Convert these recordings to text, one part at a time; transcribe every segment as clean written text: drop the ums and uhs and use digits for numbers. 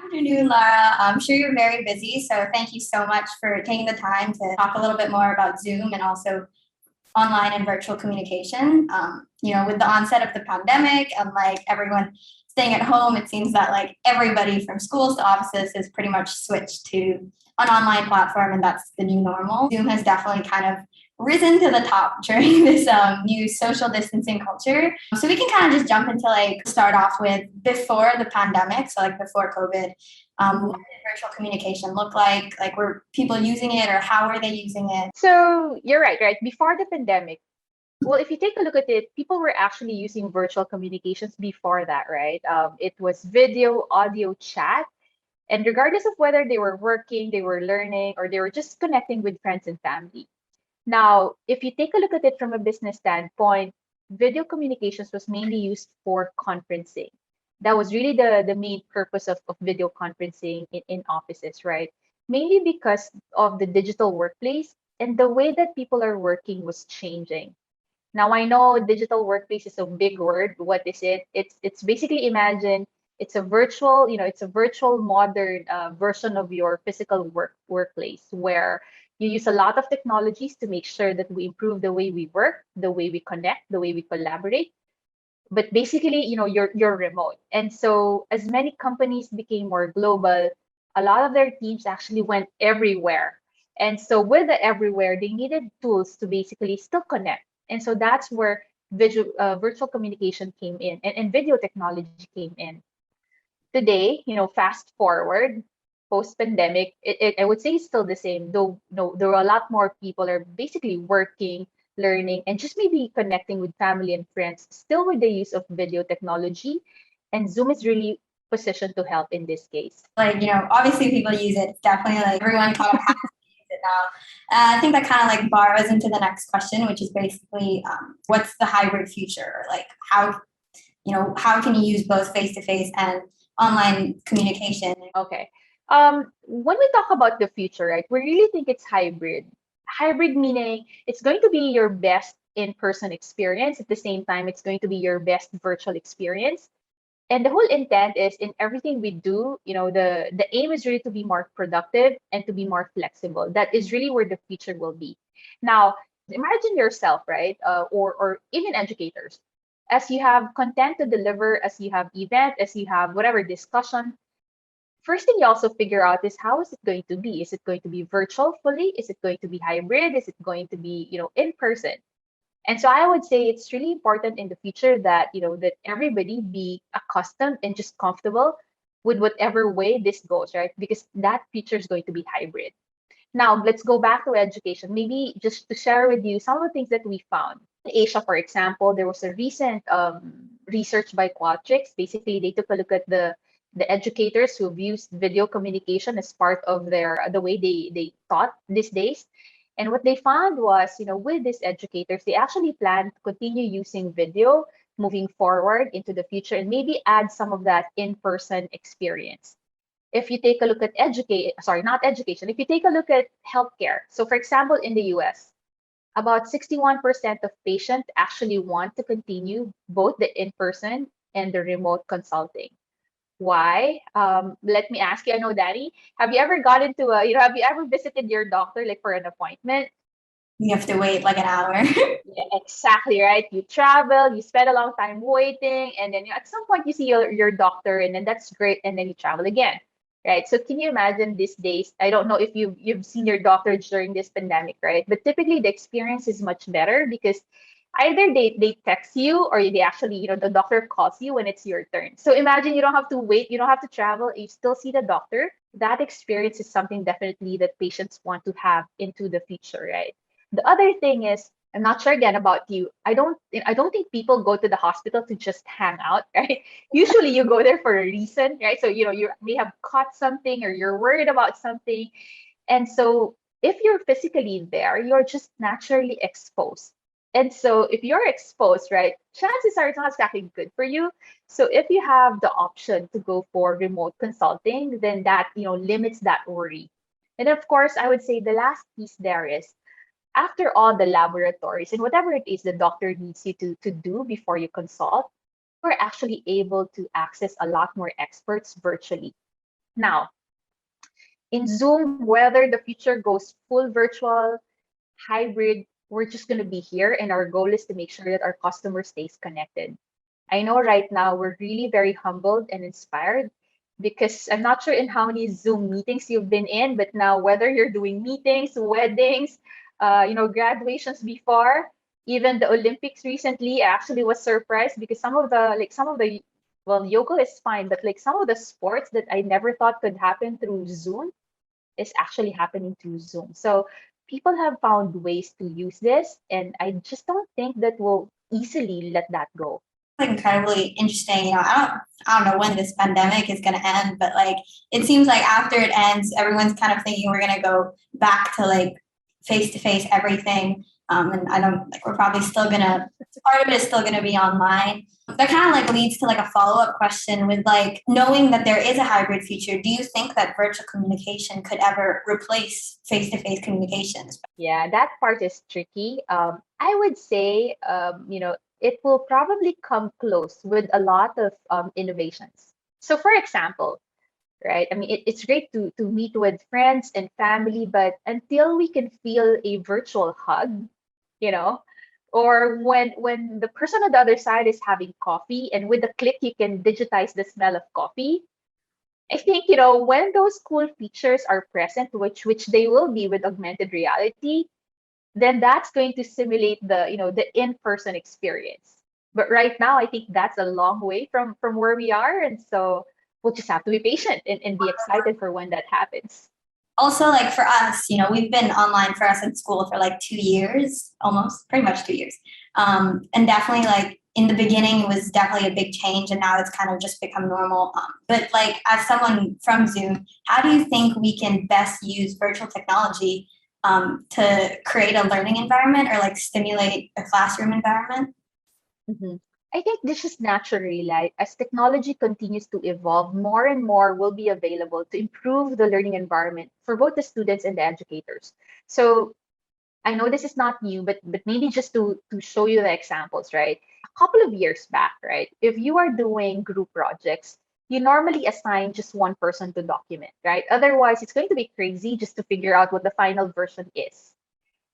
Afternoon, Lara. I'm sure you're very busy, so thank you so much for taking the time to talk a little bit more about Zoom and also online and virtual communication. With the onset of the pandemic and like everyone staying at home, it seems that like everybody from schools to offices has pretty much switched to an online platform, and that's the new normal. Zoom has definitely kind of risen to the top during this new social distancing culture. So we can kind of just jump into like start off with before the pandemic, so like before COVID. What did virtual communication look like? Like, were people using it, or how were they using it? So you're right? Before the pandemic, well, if you take a look at it, people were actually using virtual communications before that, right? It was video, audio, chat. And regardless of whether they were working, they were learning, or they were just connecting with friends and family. Now, if you take a look at it from a business standpoint, video communications was mainly used for conferencing. That was really the main purpose of video conferencing in offices, right? Mainly because of the digital workplace and the way that people are working was changing. Now I know digital workplace is a big word. What is it? It's basically imagine it's a virtual modern version of your physical workplace where you use a lot of technologies to make sure that we improve the way we work, the way we connect, the way we collaborate. But basically, you're remote. And so as many companies became more global, a lot of their teams actually went everywhere. And so with the everywhere, they needed tools to basically still connect. And so that's where virtual communication came in and video technology came in. Today, fast forward, post pandemic, I would say it's still the same, though no, there are a lot more people are basically working, learning, and just maybe connecting with family and friends, still with the use of video technology. And Zoom is really positioned to help in this case. Like, obviously people use it. It's definitely like everyone kind of has to use it now. I think that kind of like borrows into the next question, which is basically what's the hybrid future? Like, how can you use both face to face and online communication? Okay. When we talk about the future, right, we really think it's hybrid. Hybrid meaning it's going to be your best in-person experience. At the same time, it's going to be your best virtual experience. And the whole intent is in everything we do, the aim is really to be more productive and to be more flexible. That is really where the future will be. Now, imagine yourself, right? Or even educators. As you have content to deliver, as you have event, as you have whatever discussion, first thing you also figure out is how is it going to be? Is it going to be virtual fully? Is it going to be hybrid? Is it going to be, in person? And so I would say it's really important in the future that, that everybody be accustomed and just comfortable with whatever way this goes, right? Because that future is going to be hybrid. Now, let's go back to education. Maybe just to share with you some of the things that we found. In Asia, for example, there was a recent research by Qualtrics. Basically, they took a look at the educators who've used video communication as part of the way they taught these days. And what they found was, with these educators, they actually plan to continue using video moving forward into the future and maybe add some of that in-person experience. If you take a look at not education, if you take a look at healthcare. So for example, in the US, about 61% of patients actually want to continue both the in-person and the remote consulting. Why? Let me ask you. I know, Danny, have you ever got into have you ever visited your doctor like for an appointment? You have to wait like an hour. Yeah, exactly, right? You travel, you spend a long time waiting, and then at some point you see your doctor, and then that's great, and then you travel again, right? So can you imagine these days? I don't know if you've seen your doctor during this pandemic, right? But typically the experience is much better because either they text you or they actually, the doctor calls you when it's your turn. So imagine you don't have to wait, you don't have to travel, you still see the doctor. That experience is something definitely that patients want to have into the future, right? The other thing is, I'm not sure again about you. I don't think people go to the hospital to just hang out, right? Usually you go there for a reason, right? So you may have caught something or you're worried about something. And so if you're physically there, you're just naturally exposed. And so if you're exposed, right, chances are it's not exactly good for you. So if you have the option to go for remote consulting, then that, limits that worry. And of course, I would say the last piece there is after all the laboratories and whatever it is the doctor needs you to do before you consult, you're actually able to access a lot more experts virtually. Now, in Zoom, whether the future goes full virtual, hybrid, we're just going to be here. And our goal is to make sure that our customer stays connected. I know right now we're really very humbled and inspired because I'm not sure in how many Zoom meetings you've been in, but now whether you're doing meetings, weddings, graduations before, even the Olympics recently, I actually was surprised because well, yoga is fine, but like some of the sports that I never thought could happen through Zoom is actually happening through Zoom. So people have found ways to use this, and I just don't think that we'll easily let that go. Incredibly interesting. I don't know when this pandemic is going to end, but like it seems like after it ends, everyone's kind of thinking we're going to go back to like face to face everything. And I don't like we're probably still gonna part of it is still gonna be online. That kind of like leads to like a follow-up question with like knowing that there is a hybrid future. Do you think that virtual communication could ever replace face-to-face communications? Yeah, that part is tricky. I would say, it will probably come close with a lot of innovations. So, for example, right? I mean, it's great to meet with friends and family, but until we can feel a virtual hug, you know, or when the person on the other side is having coffee, and with a click you can digitize the smell of coffee. I think, when those cool features are present, which they will be with augmented reality, then that's going to simulate the in-person experience. But right now, I think that's a long way from where we are, and so we'll just have to be patient and be excited for when that happens. Also, like for us, we've been online for us in school for like 2 years, almost pretty much 2 years. And definitely like in the beginning it was definitely a big change and now it's kind of just become normal. But like as someone from Zoom, how do you think we can best use virtual technology to create a learning environment or like stimulate a classroom environment? Mhm. I think this is naturally like as technology continues to evolve, more and more will be available to improve the learning environment for both the students and the educators. So I know this is not new, but maybe just to show you the examples, right? A couple of years back, right? If you are doing group projects, you normally assign just one person to document, right? Otherwise, it's going to be crazy just to figure out what the final version is.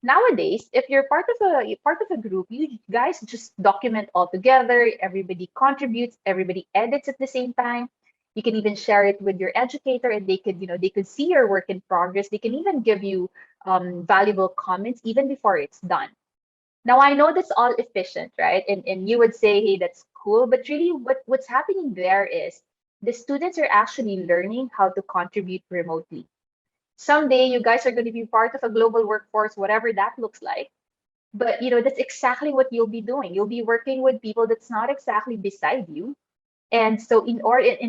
Nowadays, if you're part of a group, you guys just document all together. Everybody contributes, everybody edits at the same time. You can even share it with your educator, and they could see your work in progress. They can even give you valuable comments even before it's done. Now I know that's all efficient, right? And you would say, hey, that's cool, but really what's happening there is the students are actually learning how to contribute remotely. Someday you guys are going to be part of a global workforce, whatever that looks like. But that's exactly what you'll be doing. You'll be working with people that's not exactly beside you. And so in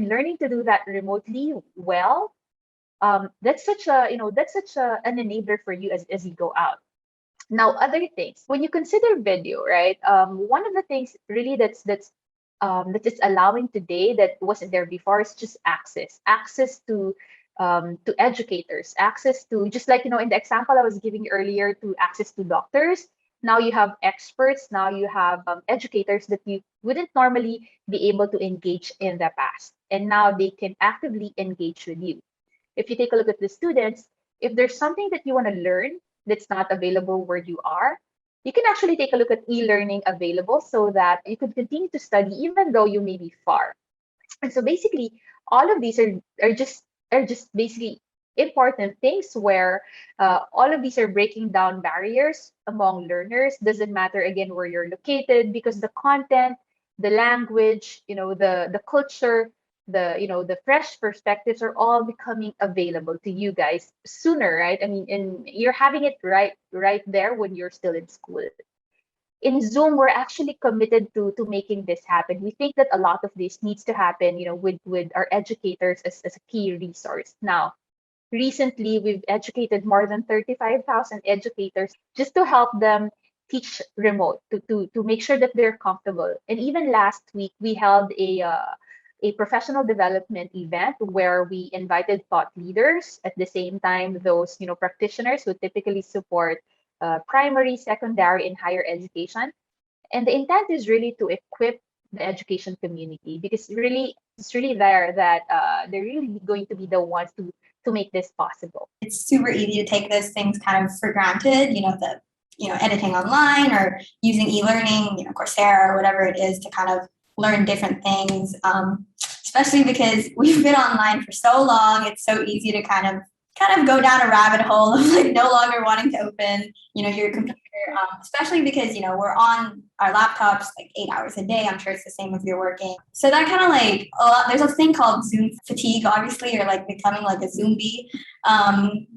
learning to do that remotely well, that's such an enabler for you as you go out. Now, other things, when you consider video, right? One of the things really that is allowing today that wasn't there before is just access to educators, access to, just like in the example I was giving earlier, to access to doctors. Now you have experts. Now you have educators that you wouldn't normally be able to engage in the past, and now they can actively engage with you. If you take a look at the students, if there's something that you want to learn that's not available where you are, you can actually take a look at e-learning available so that you could continue to study even though you may be far. And so basically, all of these are just basically important things where all of these are breaking down barriers among learners. Doesn't matter again where you're located, because the content, the language, the culture, the fresh perspectives are all becoming available to you guys sooner, right? I mean, and you're having it right there when you're still in school. In Zoom, we're actually committed to making this happen. We think that a lot of this needs to happen, with our educators as a key resource. Now, recently, we've educated more than 35,000 educators just to help them teach remote, to make sure that they're comfortable. And even last week, we held a professional development event where we invited thought leaders, at the same time those practitioners who typically support primary, secondary, and higher education. And the intent is really to equip the education community, because really it's really there that they're really going to be the ones to make this possible. It's super easy to take those things kind of for granted, editing online or using e-learning, Coursera or whatever it is to kind of learn different things. Especially because we've been online for so long, it's so easy to kind of go down a rabbit hole of like no longer wanting to open, your computer, especially because, we're on our laptops like 8 hours a day. I'm sure it's the same if you're working. So that kind of like there's a thing called Zoom fatigue, obviously, or like becoming like a zombie.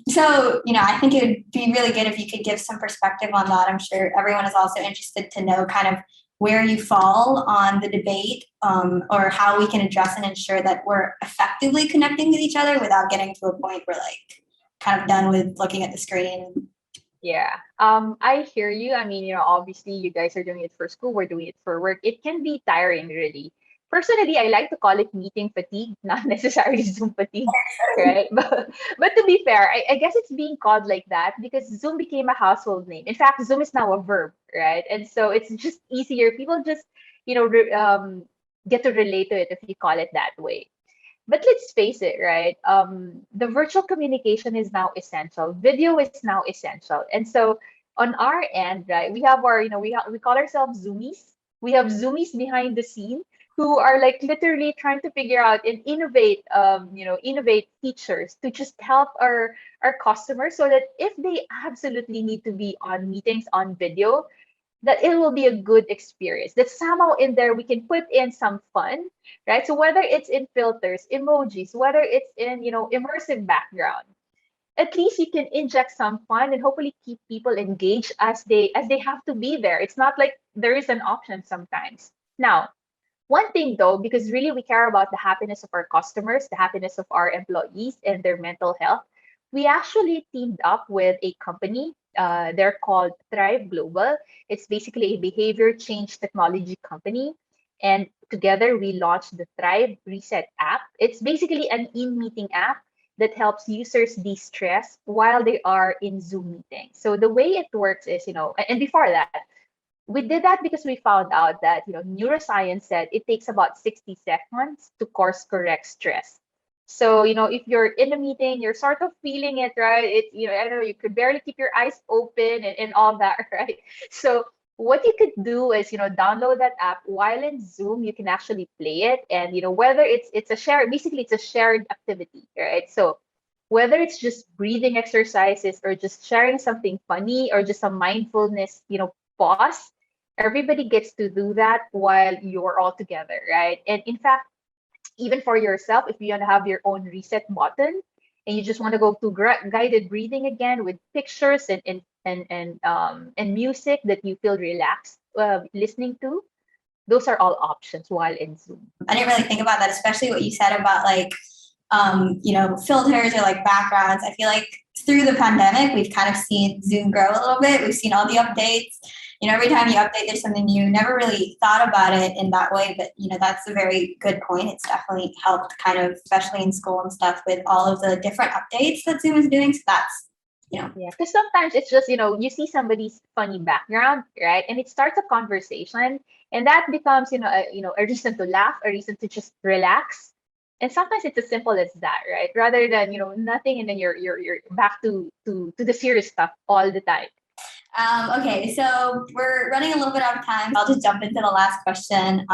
So, I think it would be really good if you could give some perspective on that. I'm sure everyone is also interested to know kind of where you fall on the debate, or how we can address and ensure that we're effectively connecting with each other without getting to a point where like kind of done with looking at the screen. Yeah. I hear you. I mean, obviously you guys are doing it for school, we're doing it for work. It can be tiring, really. Personally, I like to call it meeting fatigue, not necessarily Zoom fatigue, right? But to be fair, I guess it's being called like that because Zoom became a household name. In fact, Zoom is now a verb, right? And so it's just easier. People just, get to relate to it if you call it that way. But let's face it, right? The virtual communication is now essential. Video is now essential. And so on our end, right, we have our, we call ourselves Zoomies. We have Zoomies behind the scene who are like literally trying to figure out and innovate, innovate features to just help our customers so that if they absolutely need to be on meetings on video, that it will be a good experience. That somehow in there we can put in some fun, right? So whether it's in filters, emojis, whether it's in, immersive background, at least you can inject some fun and hopefully keep people engaged as they have to be there. It's not like there is an option sometimes. Now, one thing though, because really we care about the happiness of our customers, the happiness of our employees, and their mental health, we actually teamed up with a company. They're called Thrive Global. It's basically a behavior change technology company. And together we launched the Thrive Reset app. It's basically an in-meeting app that helps users de-stress while they are in Zoom meetings. So the way it works is, and before that, we did that because we found out that neuroscience said it takes about 60 seconds to course correct stress. So if you're in a meeting, you're sort of feeling it, right? It I don't know, you could barely keep your eyes open and all that, right? So what you could do is download that app while in Zoom. You can actually play it, and whether it's a share, basically it's a shared activity, right? So whether it's just breathing exercises or just sharing something funny or just a mindfulness pause, everybody gets to do that while you're all together, right? And in fact, even for yourself, if you want to have your own reset button and you just want to go to guided breathing again with pictures and music that you feel relaxed listening to, those are all options while in Zoom. I didn't really think about that, especially what you said about like, filters or like backgrounds. I feel like through the pandemic, we've kind of seen Zoom grow a little bit. We've seen all the updates. Every time you update, there's something new. Never really thought about it in that way, but that's a very good point. It's definitely helped kind of, especially in school and stuff, with all of the different updates that Zoom is doing. So that's, Yeah, because sometimes it's just, you see somebody's funny background, right? And it starts a conversation, and that becomes, a reason to laugh, a reason to just relax. And sometimes it's as simple as that, right? Rather than, nothing, and then you're back to the serious stuff all the time. Okay, so we're running a little bit out of time. I'll just jump into the last question,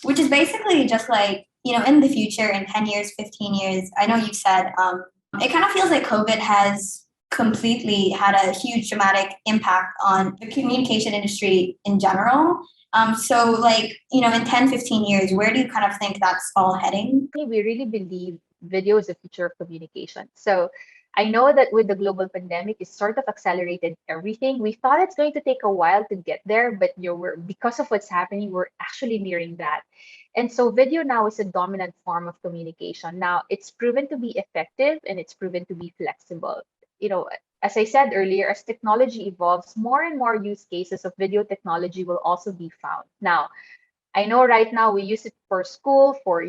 which is basically just like, in the future, in 10 years, 15 years, I know you said it kind of feels like COVID has completely had a huge dramatic impact on the communication industry in general. So like, in 10, 15 years, where do you kind of think that's all heading? We really believe video is the future of communication. So I know that with the global pandemic, it sort of accelerated everything. We thought it's going to take a while to get there, but because of what's happening, we're actually nearing that. And so video now is a dominant form of communication. Now it's proven to be effective and it's proven to be flexible. As I said earlier, as technology evolves, more and more use cases of video technology will also be found. Now, I know right now we use it for school, for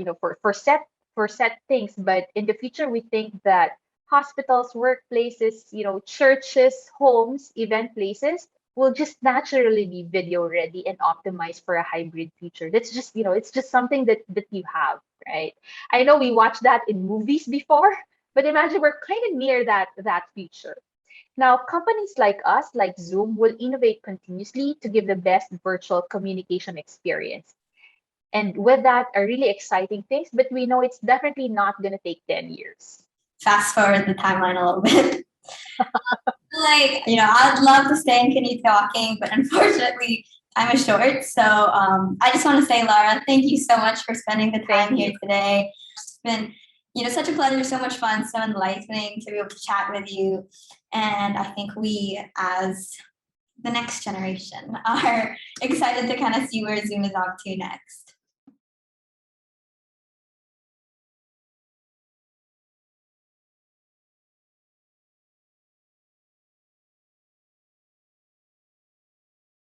set things, but in the future we think that hospitals, workplaces, churches, homes, event places will just naturally be video ready and optimized for a hybrid future. That's just, it's just something that you have, right? I know we watched that in movies before, but imagine we're kind of near that future. Now, companies like us, like Zoom, will innovate continuously to give the best virtual communication experience. And with that are really exciting things, but we know it's definitely not going to take 10 years. Fast forward the timeline a little bit. I'd love to stay and continue talking, but unfortunately, time is short. So I just want to say, Larah, thank you so much for spending the time here today. It's been, such a pleasure, so much fun, so enlightening to be able to chat with you. And I think we, as the next generation, are excited to kind of see where Zoom is on to next.